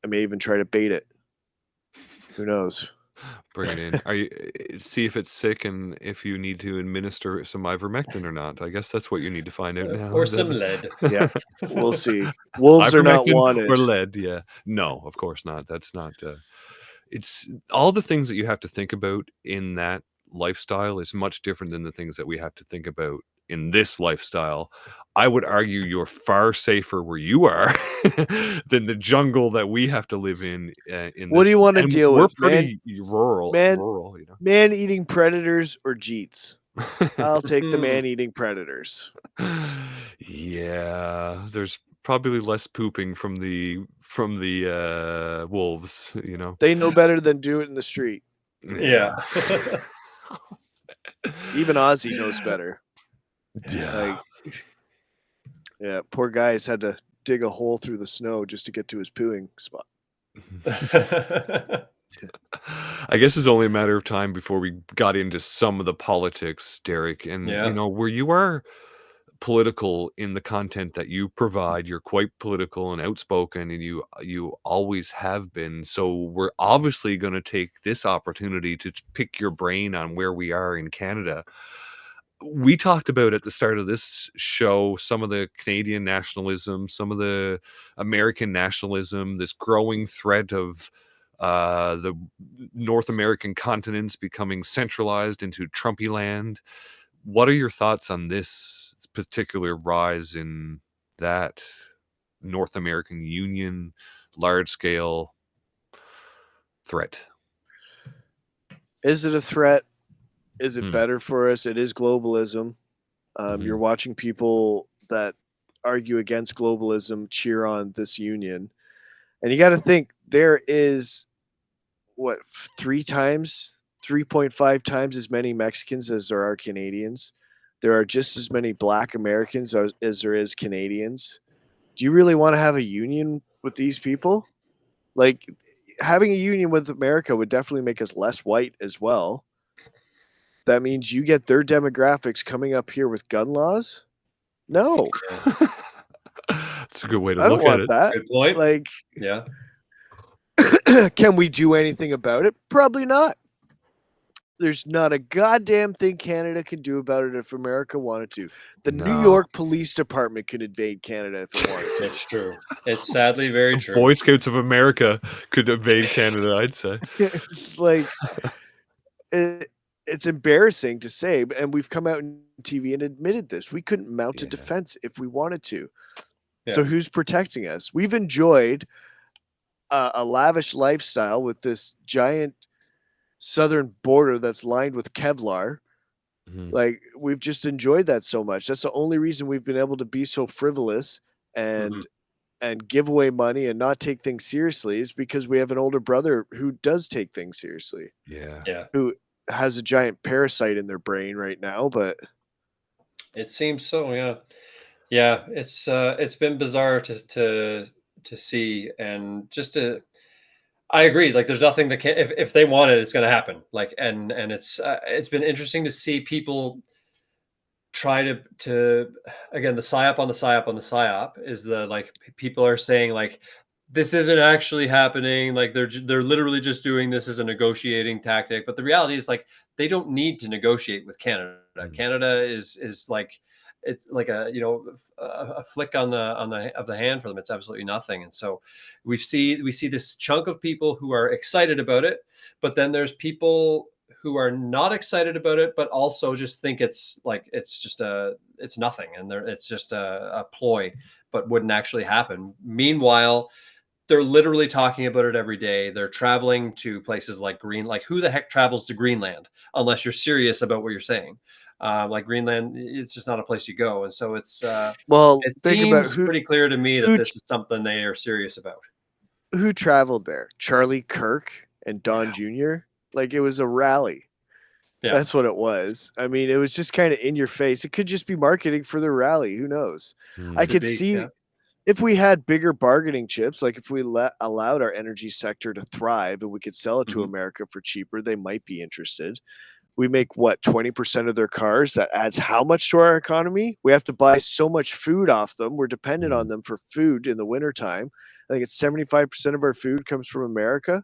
may even try to bait it. Who knows? Bring it in. Are you see if it's sick and if you need to administer some ivermectin or not? I guess that's what you need to find out now. Or some lead. Yeah, we'll see. Wolves are not wanted. Or lead. Yeah, no, of course not. That's not. It's all the things that you have to think about in that lifestyle is much different than the things that we have to think about in this lifestyle. I would argue you're far safer where you are than the jungle that we have to live in. What do you want to deal with? We're pretty rural, you know. Man-eating predators or Jeets? I'll take the man-eating predators. Yeah, there's probably less pooping from the wolves. You know, they know better than do it in the street. Yeah. Even Ozzy knows better. Yeah. Yeah, poor guys had to dig a hole through the snow just to get to his pooing spot. I guess it's only a matter of time before we got into some of the politics, Derek. And, you know, where you are political in the content that you provide, you're quite political and outspoken, and you always have been. So we're obviously going to take this opportunity to pick your brain on where we are in Canada. We talked about at the start of this show some of the Canadian nationalism, some of the American nationalism, this growing threat of the North American continents becoming centralized into Trumpy land. What are your thoughts on this particular rise in that North American Union large-scale threat? Is it a threat? Is it better for us? It is globalism. You're watching people that argue against globalism cheer on this union. And you got to think, there is, 3.5 times as many Mexicans as there are Canadians. There are just as many Black Americans as there is Canadians. Do you really want to have a union with these people? Like, having a union with America would definitely make us less white as well. that means you get their demographics coming up here with gun laws? No. That's a good way to I don't look at want it. that. Good point. Like, Yeah. can we do anything about it? Probably not. There's not a goddamn thing Canada can do about it if America wanted to. The New No. York Police Department could invade Canada if it wanted to. It's true. It's sadly very The true. Boy Scouts of America could invade Canada, I'd say. Like, it's embarrassing to say, and we've come out on TV and admitted this. We couldn't mount a defense if we wanted to. Yeah. So who's protecting us? We've enjoyed a lavish lifestyle with this giant southern border that's lined with Kevlar. Mhm. Like, we've just enjoyed that so much. That's the only reason we've been able to be so frivolous and give away money and not take things seriously, is because we have an older brother who does take things seriously. Yeah. Who has a giant parasite in their brain right now, but It seems so, yeah. Yeah, it's been bizarre to see, and just to I agree. Like, there's nothing that can, if they want it, it's going to happen. Like, and it's been interesting to see people try to again, the psyop on the psyop on the psyop is the, like, people are saying, like, this isn't actually happening. Like, they're literally just doing this as a negotiating tactic. But the reality is, like, they don't need to negotiate with Canada. Canada is like, it's like a, a flick on the hand for them. It's absolutely nothing. And so we see this chunk of people who are excited about it, but then there's people who are not excited about it, but also just think it's nothing, and it's just a ploy, but wouldn't actually happen. Meanwhile, they're literally talking about it every day. They're traveling to places like like, who the heck travels to Greenland unless you're serious about what you're saying? Like, Greenland, it's just not a place you go. And so it's well, it think about seems pretty clear to me that who this is something they are serious about. who traveled there. Charlie Kirk and Don Jr. Like, it was a rally. Yeah. That's what it was. I mean, it was just kind of in your face. It could just be marketing for the rally. Who knows? I could see if we had bigger bargaining chips, like if we allowed our energy sector to thrive and we could sell it to America for cheaper, they might be interested. We make, what, 20% of their cars? That adds how much to our economy? We have to buy so much food off them. We're dependent on them for food in the wintertime. I think it's 75% of our food comes from America.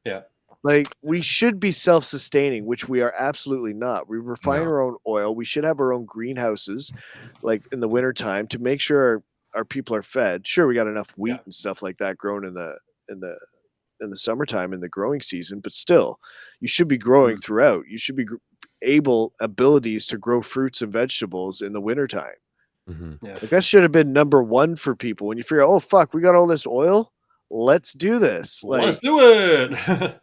Yeah. Like, we should be self-sustaining, which we are absolutely not. We refine our own oil. We should have our own greenhouses, like, in the wintertime, to make sure our people are fed. Sure, we got enough wheat and stuff like that grown in the summertime in the growing season, but still, you should be growing throughout. You should be abilities to grow fruits and vegetables in the wintertime. Like, that should have been number one for people. When you figure, oh fuck, we got all this oil, let's do this. Like, let's do it.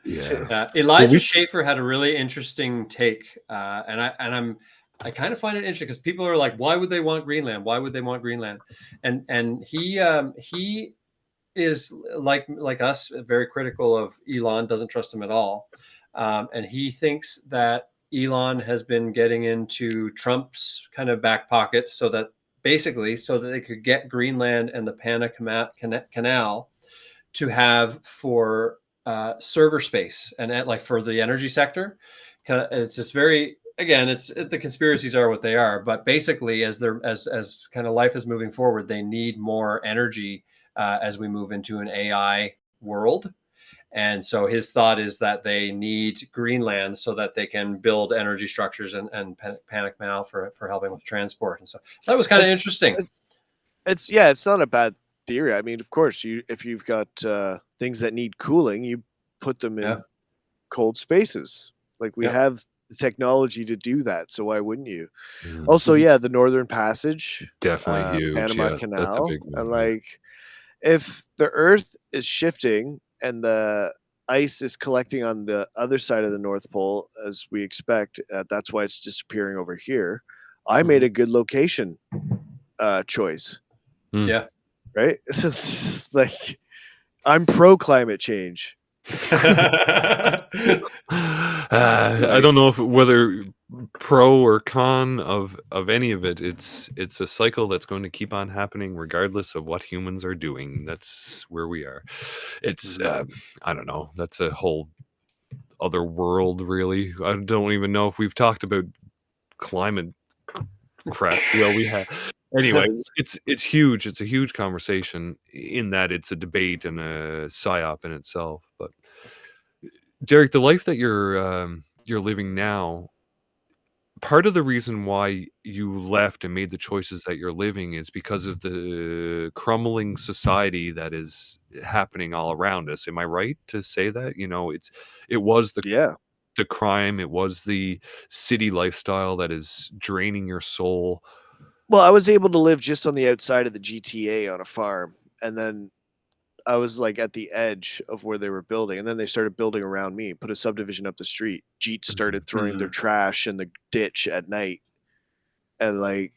Elijah Schaefer had a really interesting take, and I kind of find it interesting because people are like, why would they want Greenland? Why would they want Greenland? And he is like us, very critical of Elon, doesn't trust him at all. And he thinks that Elon has been getting into Trump's kind of back pocket so that they could get Greenland and the Panama Canal to have for server space and like for the energy sector. It's just very, again, the conspiracies are what they are, but basically as kind of life is moving forward, they need more energy as we move into an AI world. And so his thought is that they need Greenland so that they can build energy structures and Panama Canal for helping with transport. And so that was kind of interesting. It's not a bad theory. I mean, of course, if you've got things that need cooling, you put them in cold spaces. Like, we have the technology to do that, so why wouldn't you? Also, the Northern Passage, definitely huge. Panama Canal, that's a big one, and like, if the Earth is shifting and the ice is collecting on the other side of the North Pole, as we expect, that's why it's disappearing over here. I made a good location choice. Yeah. Right? Like, I'm pro climate change. I don't know whether pro or con of any of it. It's a cycle that's going to keep on happening regardless of what humans are doing. That's where we are. It's I don't know. That's a whole other world, really. I don't even know if we've talked about climate crap. Well, we have. Anyway, it's huge. It's a huge conversation in that it's a debate and a psyop in itself. But Derek, the life that you're living now, part of the reason why you left and made the choices that you're living is because of the crumbling society that is happening all around us. Am I right to say that? It was the crime, it was the city lifestyle that is draining your soul. Well, I was able to live just on the outside of the GTA on a farm, and then I was like at the edge of where they were building, and then they started building around me, put a subdivision up the street. Jeets started throwing their trash in the ditch at night, and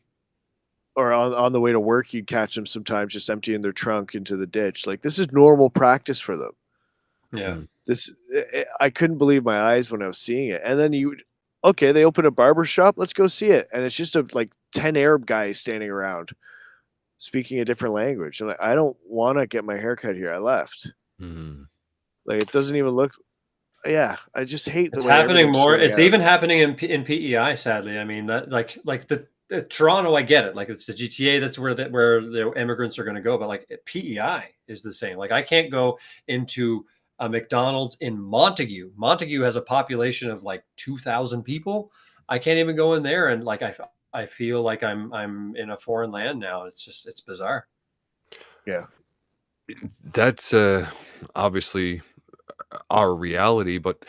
or on the way to work, you'd catch them sometimes just emptying their trunk into the ditch. Like, this is normal practice for them. Yeah. I couldn't believe my eyes when I was seeing it. And then they open a barber shop, let's go see it. And it's just 10 Arab guys standing around speaking a different language. And I don't want to get my haircut here. I left. It doesn't even look. Yeah, I just hate the it's way happening more. It's out. even happening in PEI, sadly. I mean, that the Toronto, I get it. Like, it's the GTA, that's where the immigrants are going to go. But PEI is the same. I can't go into a McDonald's in Montague. Montague has a population of 2,000 people. I can't even go in there, and I feel like I'm in a foreign land now. It's bizarre. Yeah, that's obviously our reality, but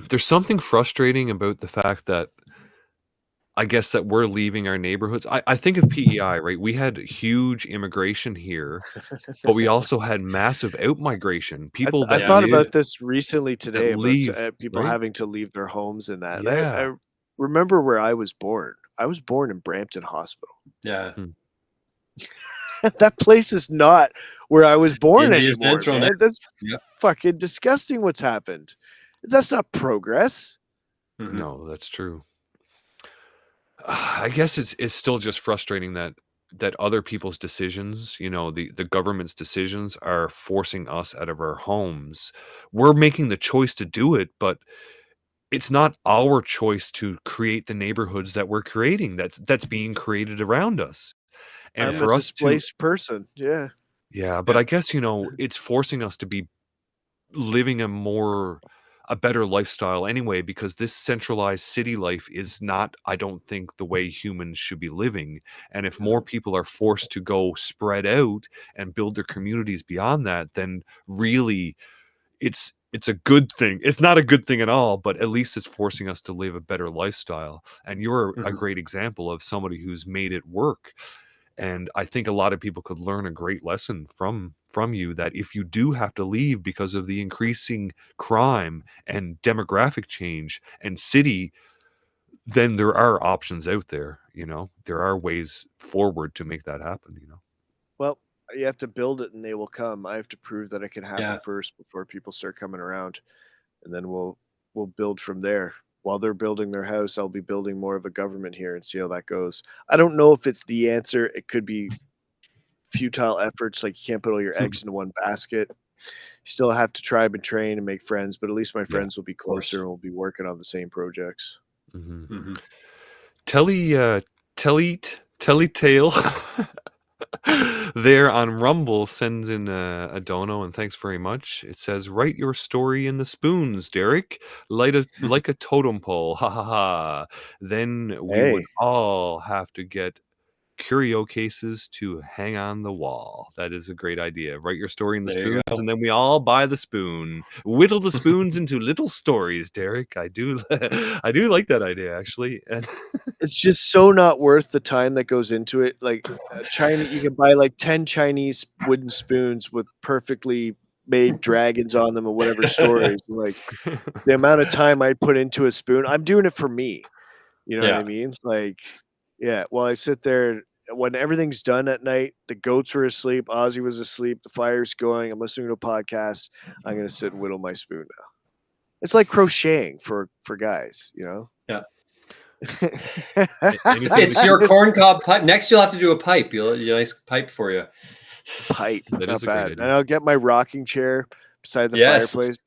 there's something frustrating about the fact that I guess that we're leaving our neighborhoods. I think of PEI, right? We had huge immigration here, but we also had massive out-migration. People I thought about this recently today about people right? having to leave their homes and that. Yeah. And I remember where I was born. I was born in Brampton Hospital. Yeah. That place is not where I was born anymore. Man. That's fucking disgusting what's happened. That's not progress. No, that's true. I guess it's still just frustrating that other people's decisions, the government's decisions, are forcing us out of our homes. We're making the choice to do it, but it's not our choice to create the neighborhoods that we're creating. That's being created around us. And I'm for a us displaced person. Yeah. Yeah, but I guess, it's forcing us to be living a better lifestyle anyway, because this centralized city life is not, I don't think, the way humans should be living. And if more people are forced to go spread out and build their communities beyond that, then really it's a good thing. It's not a good thing at all, but at least it's forcing us to live a better lifestyle. And you're a great example of somebody who's made it work. And I think a lot of people could learn a great lesson from you, that if you do have to leave because of the increasing crime and demographic change and city, then there are options out there. There are ways forward to make that happen. Well, you have to build it and they will come. I have to prove that it can happen first before people start coming around, and then we'll build from there. While they're building their house, I'll be building more of a government here and see how that goes. I don't know if it's the answer. It could be futile efforts. You can't put all your eggs into one basket. You still have to tribe and train and make friends, but at least my friends will be closer and we'll be working on the same projects. Telltale there on Rumble sends in a dono, and thanks very much. It says, write your story in the spoons, Derek, like a totem pole, ha ha ha. Then we would all have to get curio cases to hang on the wall. That is a great idea. Write your story in the spoons, and then we all buy the spoon. Whittle the spoons into little stories, Derek. I do like that idea, actually. And it's just so not worth the time that goes into it. China, you can buy 10 Chinese wooden spoons with perfectly made dragons on them or whatever stories. The amount of time I put into a spoon, I'm doing it for me. You know what I mean? While I sit there, when everything's done at night, the goats were asleep, Ozzy was asleep, the fire's going, I'm listening to a podcast, I'm going to sit and whittle my spoon now. It's like crocheting for guys, Yeah. It's your corncob pipe. Next, you'll have to do a pipe. You'll nice pipe for you. Pipe, not bad. And I'll get my rocking chair beside the fireplace.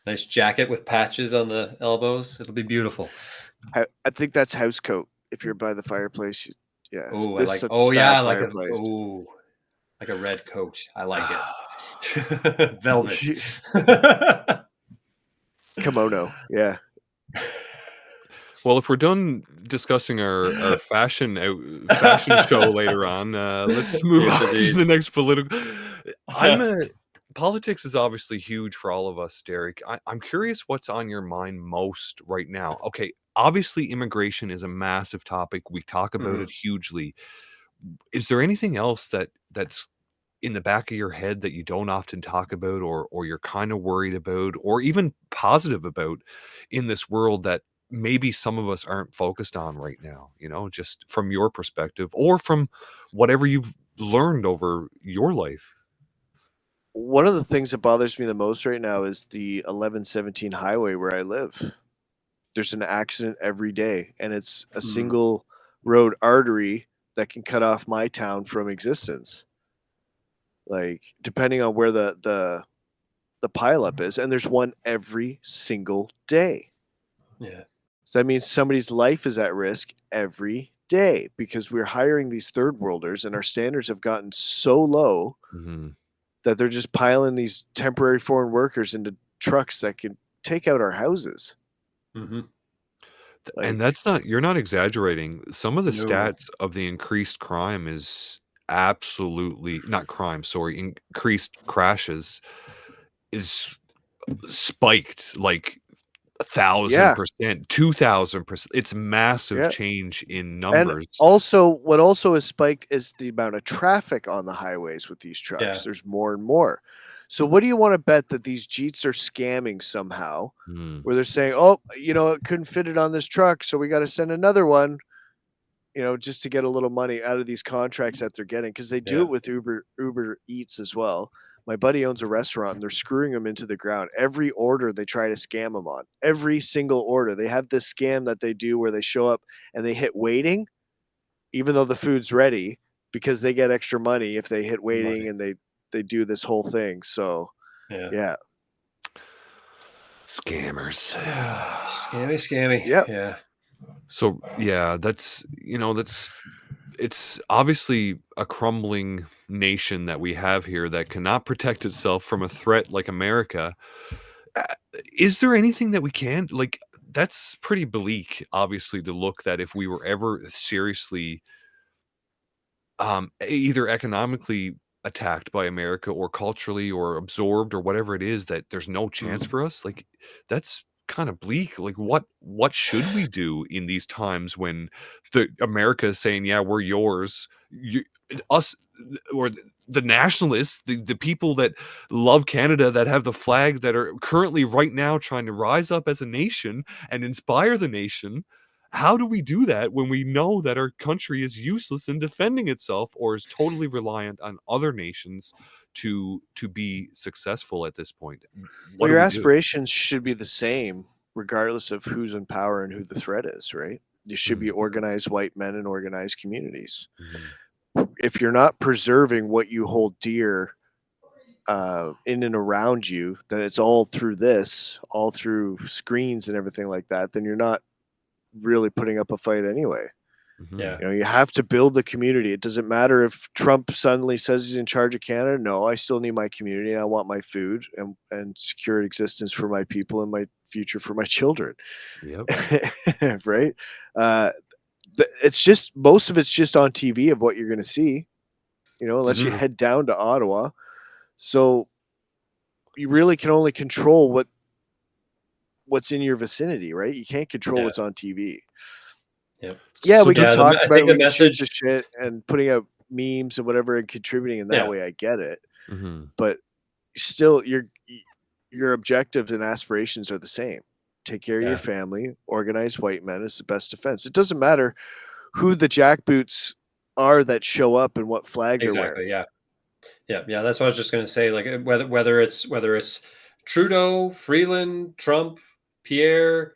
Nice jacket with patches on the elbows. It'll be beautiful. I think that's house coat. If you're by the fireplace, yeah. Oh, This like fireplace. like a red coat. I like it. Velvet. Kimono. Yeah. Well, if we're done discussing our fashion show later on, let's move on to the next political. Politics is obviously huge for all of us, Derek. I'm curious what's on your mind most right now. Okay, obviously immigration is a massive topic. We talk about it hugely. Is there anything else that's in the back of your head that you don't often talk about, or you're kind of worried about, or even positive about in this world that maybe some of us aren't focused on right now, just from your perspective or from whatever you've learned over your life? One of the things that bothers me the most right now is the 1117 highway where I live. There's an accident every day, and it's a single road artery that can cut off my town from existence. Like, depending on where the pileup is, and there's one every single day. Yeah. So that means somebody's life is at risk every day because we're hiring these third worlders, and our standards have gotten so low that they're just piling these temporary foreign workers into trucks that can take out our houses. And you're not exaggerating. Some of the stats of the increased crime is absolutely not crime. Sorry. Increased crashes is spiked like 1,000%, 2,000%. It's massive change in numbers. And also, what also is spiked is the amount of traffic on the highways with these trucks. Yeah. There's more and more. So what do you want to bet that these Jeets are scamming somehow, where they're saying, oh, it couldn't fit it on this truck, so we got to send another one, just to get a little money out of these contracts that they're getting, because they do it with Uber Eats as well. My buddy owns a restaurant, and they're screwing them into the ground. Every order they try to scam them on. Every single order. They have this scam that they do where they show up and they hit waiting, even though the food's ready, because they get extra money if they hit waiting, and they do this whole thing. So, yeah. Scammers. Scammy. Yep. Yeah. So, yeah, it's obviously a crumbling nation that we have here that cannot protect itself from a threat like America. Is there anything that we can, like, that's pretty bleak, obviously, to look that if we were ever seriously either economically attacked by America or culturally or absorbed or whatever it is, that there's no chance for us. Like, that's kind of bleak. Like, what should we do in these times when America is saying, yeah, we're yours, us, or the nationalists, the people that love Canada, that have the flag, that are currently right now trying to rise up as a nation and inspire the nation? How do we do that when we know that our country is useless in defending itself, or is totally reliant on other nations to be successful at this point? Well, your aspirations should be the same regardless of who's in power and who the threat is, right? You should be organized white men and organized communities. If you're not preserving what you hold dear in and around you, then it's all through screens and everything like that, then you're not really putting up a fight anyway. Yeah. You have to build the community. It doesn't matter if Trump suddenly says he's in charge of Canada. No, I still need my community, and I want my food and secure existence for my people and my future for my children. Yep. Right. It's just, most of it's just on TV of what you're going to see, unless you head down to Ottawa. So you really can only control what's in your vicinity, right? You can't control what's on TV. Yeah, we can talk about it. We can shoot the shit and putting out memes and whatever and contributing in that way. I get it, but still, your objectives and aspirations are the same. Take care of your family. Organized white men is the best defense. It doesn't matter who the jackboots are that show up and what flag they're wearing. Yeah. That's what I was just going to say. Like, whether it's Trudeau, Freeland, Trump, Pierre,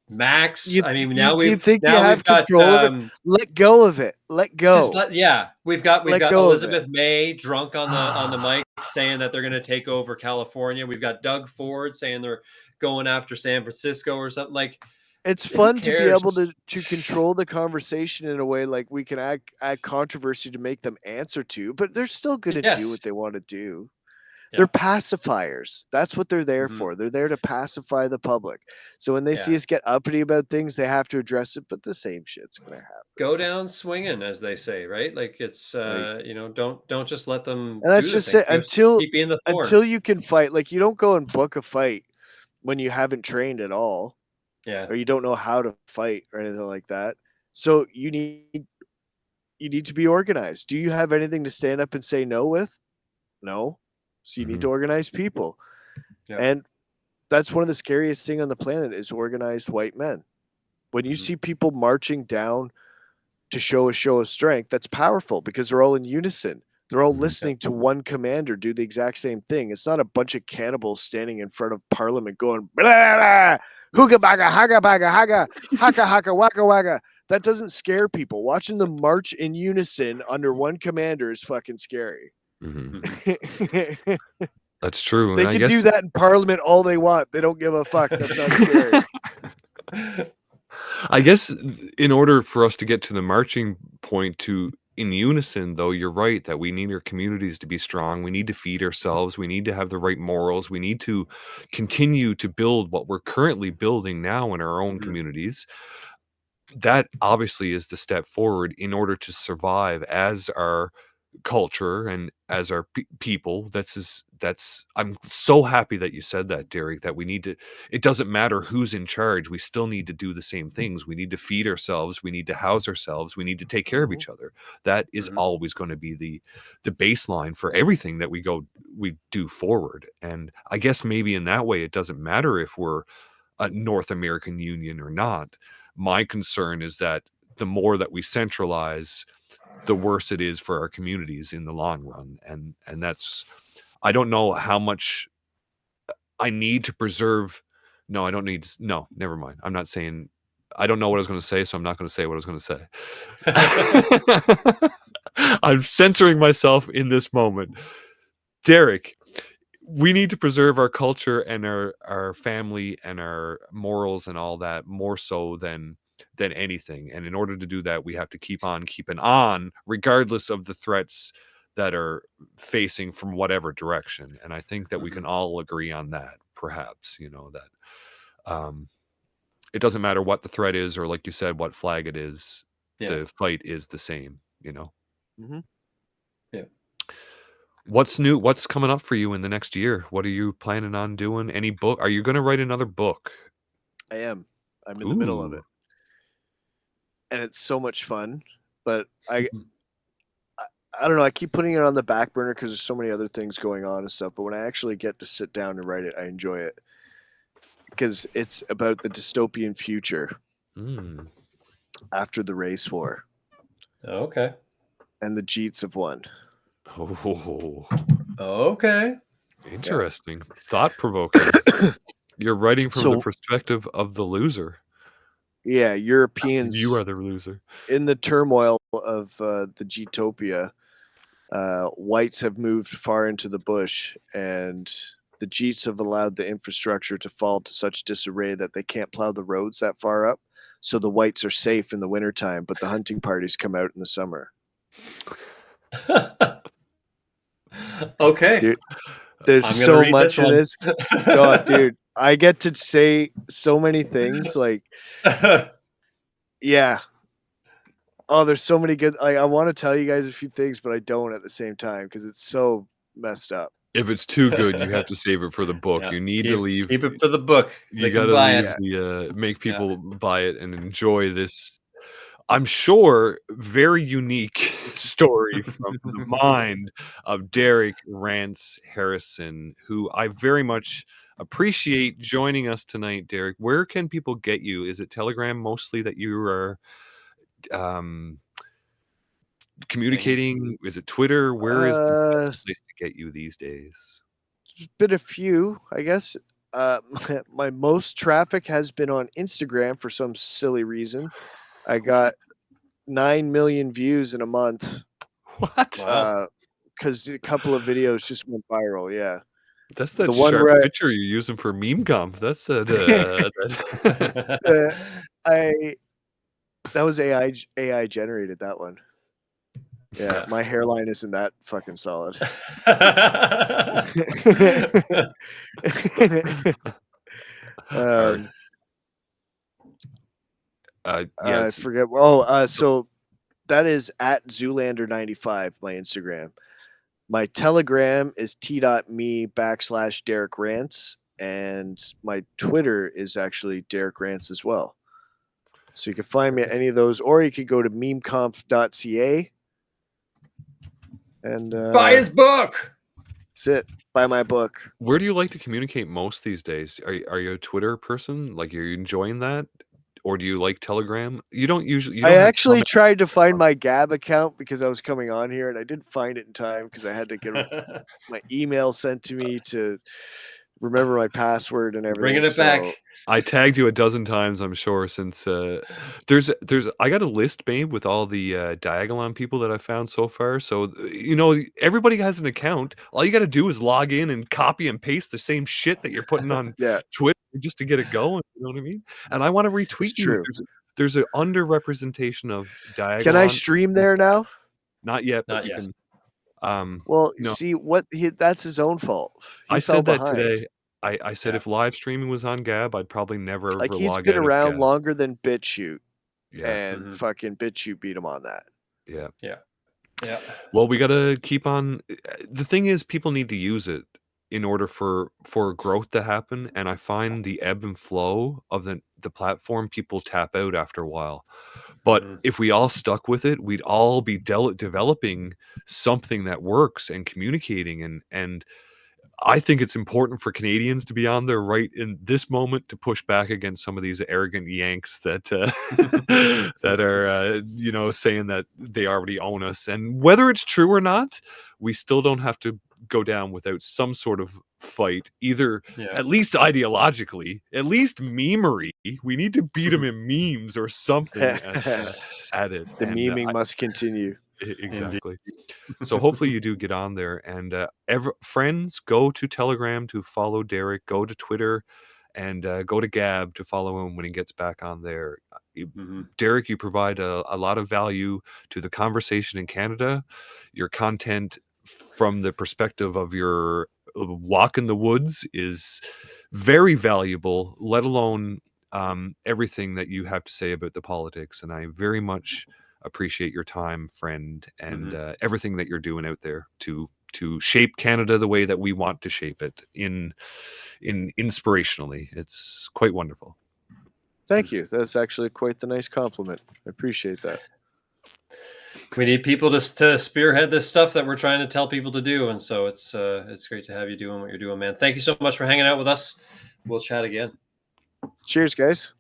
Max. You think you have control of it? Let go of it. Let go. We've got Elizabeth May drunk on the mic saying that they're going to take over California. We've got Doug Ford saying they're going after San Francisco or something. Like, it's fun to be able to control the conversation in a way like we can add controversy to make them answer to, but they're still going to do what they want to do. Yeah. They're pacifiers. That's what they're there for. They're there to pacify the public. So when they see us get uppity about things, they have to address it, but the same shit's going to happen. Go down swinging, as they say, right? Like, it's, don't just let them. And that's just it. Until you can fight, like, you don't go and book a fight when you haven't trained at all. Yeah. Or you don't know how to fight or anything like that. So you need to be organized. Do you have anything to stand up and say no with? No. So you need to organize people. Yeah. And that's one of the scariest things on the planet is organized white men. When you see people marching down to show a show of strength, that's powerful because they're all in unison. They're all listening to one commander do the exact same thing. It's not a bunch of cannibals standing in front of Parliament going, blah, blah, blah, hooga baga, haga baga, haga, haka haka, waka waka. That doesn't scare people. Watching them march in unison under one commander is fucking scary. Mm-hmm. That's true. They can do that in Parliament all they want. They don't give a fuck. That's not scary. I guess in order for us to get to the marching point in unison, though, you're right that we need our communities to be strong. We need to feed ourselves. We need to have the right morals. We need to continue to build what we're currently building now in our own communities. That obviously is the step forward in order to survive as our culture and as our people. I'm so happy that you said that, Derek, that we need to, it doesn't matter who's in charge, we still need to do the same things. We need to feed ourselves, we need to house ourselves, we need to take care of each other. That is always going to be the baseline for everything that we do forward. And I guess maybe in that way it doesn't matter if we're a North American Union or not. My concern is that the more that we centralize, the worse it is for our communities in the long run. And that's, I don't know how much I need to preserve. No, I don't need. No, never mind. I'm not saying, I don't know what I was going to say, so I'm not going to say what I was going to say. I'm censoring myself in this moment. Derek, we need to preserve our culture and our family and our morals and all that more so than anything. And in order to do that, we have to keep on keeping on, regardless of the threats that are facing from whatever direction. And I think that we can all agree on that, perhaps, that it doesn't matter what the threat is, or like you said, what flag it is, the fight is the same, Mm-hmm. Yeah. What's new? What's coming up for you in the next year? What are you planning on doing? Any book? Are you going to write another book? I am. I'm in the middle of it. And it's so much fun, but I don't know. I keep putting it on the back burner because there's so many other things going on and stuff. But when I actually get to sit down and write it, I enjoy it because it's about the dystopian future after the race war. Okay. And the Jeets have won. Oh. Okay. Interesting. Yeah. Thought-provoking. You're writing from the perspective of the loser. Yeah, Europeans. You are the loser. In the turmoil of the Jeetopia, whites have moved far into the bush, and the Jeets have allowed the infrastructure to fall to such disarray that they can't plow the roads that far up. So the whites are safe in the wintertime, but the hunting parties come out in the summer. Okay. Dude, there's so much in this. Oh, dude, I get to say so many things. Like, yeah. Oh, there's so many good. Like, I want to tell you guys a few things, but I don't at the same time because it's so messed up. If it's too good, you have to save it for the book. Yeah. You need to leave. Keep it for the book. You got to make people buy it and enjoy this, I'm sure, very unique story from the mind of Derek Rants Harrison, who I very much appreciate joining us tonight. Derek, where can people get you? Is it Telegram mostly that you are communicating? Is it Twitter? Where is the best place to get you these days? There's been a few, I guess. My most traffic has been on Instagram for some silly reason. I got 9 million views in a month. What? because a couple of videos just went viral. Yeah, That's that the one sharp where picture you're using for meme Kampf. That's that. that was AI generated, that one. Yeah, my hairline isn't that fucking solid. I forget. So that is at Zoolander95, my Instagram. My Telegram is t.me/Derek Rants, and my Twitter is actually Derek Rants as well. So you can find me at any of those, or you could go to memeconf.ca and buy his book. That's it. Buy my book. Where do you like to communicate most these days? Are you a Twitter person? Like, are you enjoying that? Or do you like Telegram? You don't usually. I actually tried to find my Gab account because I was coming on here, and I didn't find it in time because I had to get my email sent to me to remember my password and everything. Bringing it back. I tagged you a dozen times, I'm sure, since there's I got a list made with all the Diagolon people that I found so far. So everybody has an account. All you got to do is log in and copy and paste the same shit that you're putting on Twitter just to get it going. You know what I mean? And I want to retweet you. There's an underrepresentation of Diagolon. Can I stream there now? Not yet. Not yet. See that's his own fault. I said that today. I said if live streaming was on Gab, I'd probably never like ever he's log been out around of longer than BitChute, and fucking BitChute beat him on that. Yeah. Well, we got to keep on. The thing is, people need to use it in order for growth to happen. And I find the ebb and flow of the platform, people tap out after a while. But if we all stuck with it, we'd all be developing something that works and communicating. And I think it's important for Canadians to be on there right in this moment to push back against some of these arrogant Yanks that that are saying that they already own us. And whether it's true or not, we still don't have to go down without some sort of fight, either at least ideologically, at least memery. We need to beat them in memes or something at it. The meming must continue. Exactly. So hopefully you do get on there, and friends, go to Telegram to follow Derek, go to Twitter, and go to Gab to follow him when he gets back on there. Derek, you provide a lot of value to the conversation in Canada. Your content from the perspective of your walk in the woods is very valuable, let alone everything that you have to say about the politics. And I very much appreciate your time, friend, and everything that you're doing out there to shape Canada the way that we want to shape it in inspirationally. It's quite wonderful. Thank you. That's actually quite the nice compliment. I appreciate that. We need people to spearhead this stuff that we're trying to tell people to do, and so it's great to have you doing what you're doing, man. Thank you so much for hanging out with us. We'll chat again. Cheers, guys.